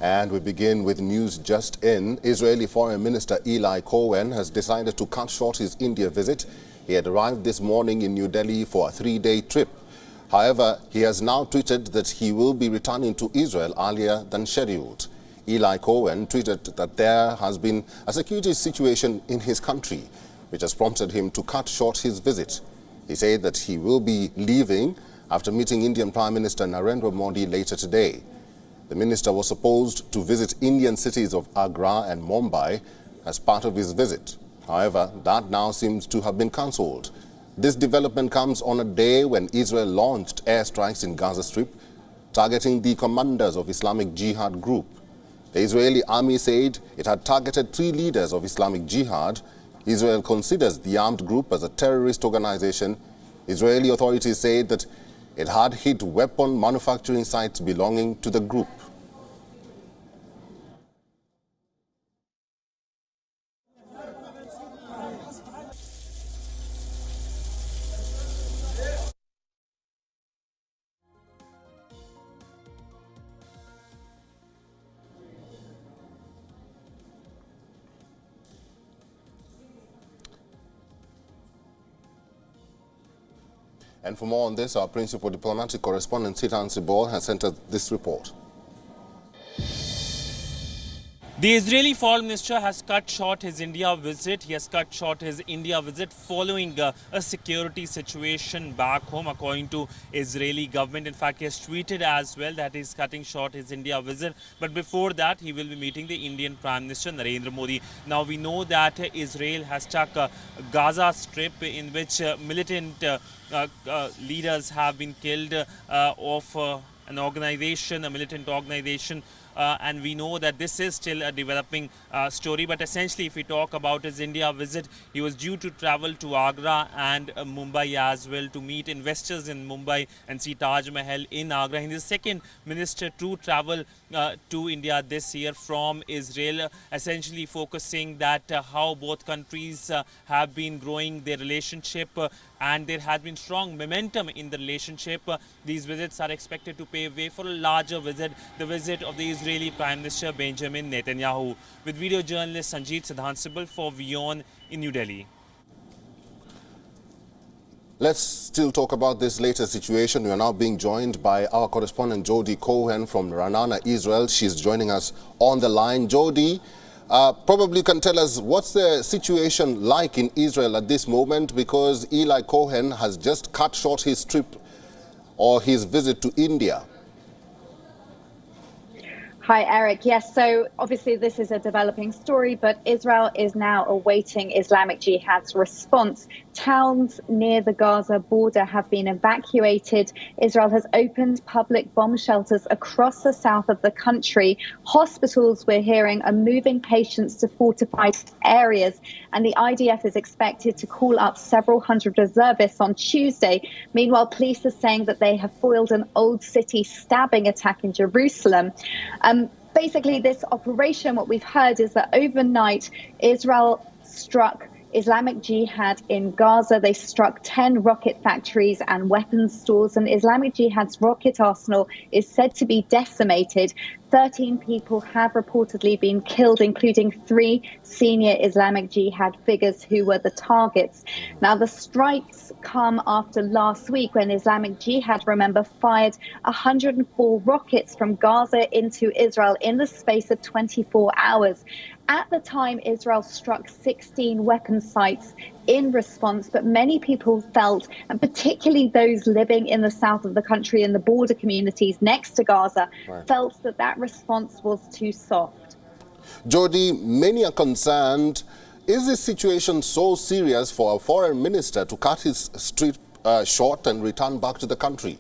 And we begin with news just in. Israeli Foreign Minister Eli Cohen has decided to cut short his India visit. He had arrived this morning in New Delhi for a 3-day trip. However, he has now tweeted that he will be returning to Israel earlier than scheduled. Eli Cohen tweeted that there has been a security situation in his country, which has prompted him to cut short his visit. He said that he will be leaving after meeting Indian Prime Minister Narendra Modi later today. The minister was supposed to visit Indian cities of Agra and Mumbai as part of his visit. However, that now seems to have been cancelled. This development comes on a day when Israel launched airstrikes in Gaza Strip, targeting the commanders of Islamic Jihad group. The Israeli army said it had targeted 3 leaders of Islamic Jihad. Israel considers the armed group as a terrorist organization. Israeli authorities said that it had hit weapon manufacturing sites belonging to the group. And for more on this, our principal diplomatic correspondent, Sitan Sibol, has sent us this report. The Israeli Foreign Minister has cut short his India visit. He has cut short his India visit following a security situation back home, according to Israeli government. In fact, he has tweeted as well that he is cutting short his India visit. But before that, he will be meeting the Indian Prime Minister Narendra Modi. Now, we know that Israel has struck Gaza Strip, in which militant leaders have been killed of an organization, a militant organization. And we know that this is still a developing story. But essentially, if we talk about his India visit, he was due to travel to Agra and Mumbai as well to meet investors in Mumbai and see Taj Mahal in Agra. He is the second minister to travel to India this year from Israel, essentially focusing that how both countries have been growing their relationship and there has been strong momentum in the relationship. These visits are expected to pave way for a larger visit, the visit of the Israeli Prime Minister Benjamin Netanyahu. With video journalist Sanjeet Siddhansibal for WION in New Delhi. Let's still talk about this latest situation. We are now being joined by our correspondent Jody Cohen from Ra'anana, Israel. She's joining us on the line. Jody, probably can tell us what's the situation like in Israel at this moment, because Eli Cohen has just cut short his trip or his visit to India. Hi, Eric. Yes, so obviously this is a developing story, but Israel is now awaiting Islamic Jihad's response. Towns near the Gaza border have been evacuated. Israel has opened public bomb shelters across the south of the country. Hospitals, we're hearing, are moving patients to fortified areas. And the IDF is expected to call up several hundred reservists on Tuesday. Meanwhile, police are saying that they have foiled an old city stabbing attack in Jerusalem. Basically, this operation, what we've heard is that overnight, Israel struck Islamic Jihad in Gaza. They struck 10 rocket factories and weapons stores, and Islamic Jihad's rocket arsenal is said to be decimated. 13 people have reportedly been killed, including 3 senior Islamic Jihad figures who were the targets. Now, the strikes come after last week when Islamic Jihad, remember, fired 104 rockets from Gaza into Israel in the space of 24 hours. At the time, Israel struck 16 weapon sites in response, but many people felt, and particularly those living in the south of the country in the border communities next to Gaza, felt that that response was too soft. Jody, many are concerned. Is this situation so serious for a foreign minister to cut his trip short and return back to the country?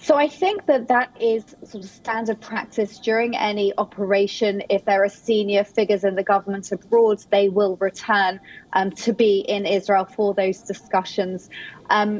So I think that that is sort of standard practice during any operation. If there are senior figures in the government abroad, they will return to be in Israel for those discussions. Eli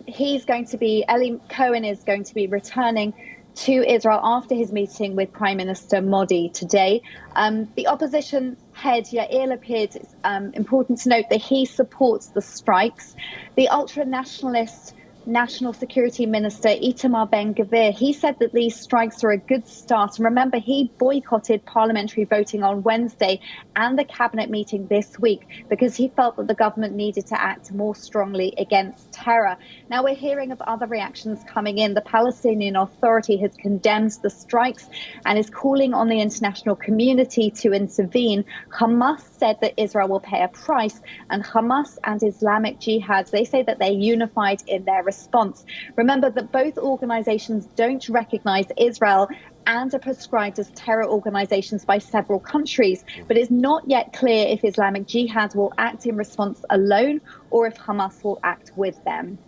Cohen is going to be returning to Israel after his meeting with Prime Minister Modi today. The opposition head, Yair Lapid, it's important to note that he supports the strikes. The ultra-nationalist National Security Minister Itamar Ben-Gvir, he said that these strikes are a good start. And remember, he boycotted parliamentary voting on Wednesday and the cabinet meeting this week because he felt that the government needed to act more strongly against terror. Now we're hearing of other reactions coming in. The Palestinian Authority has condemned the strikes and is calling on the international community to intervene. Hamas said that Israel will pay a price, and Hamas and Islamic Jihad, they say that they're unified in their response. Remember that both organizations don't recognize Israel and are prescribed as terror organizations by several countries. But it's not yet clear if Islamic Jihad will act in response alone or if Hamas will act with them.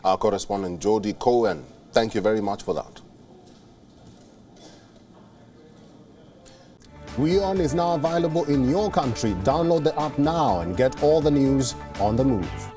Our correspondent Eli Cohen, thank you very much for that. WION is now available in your country. Download the app now and get all the news on the move.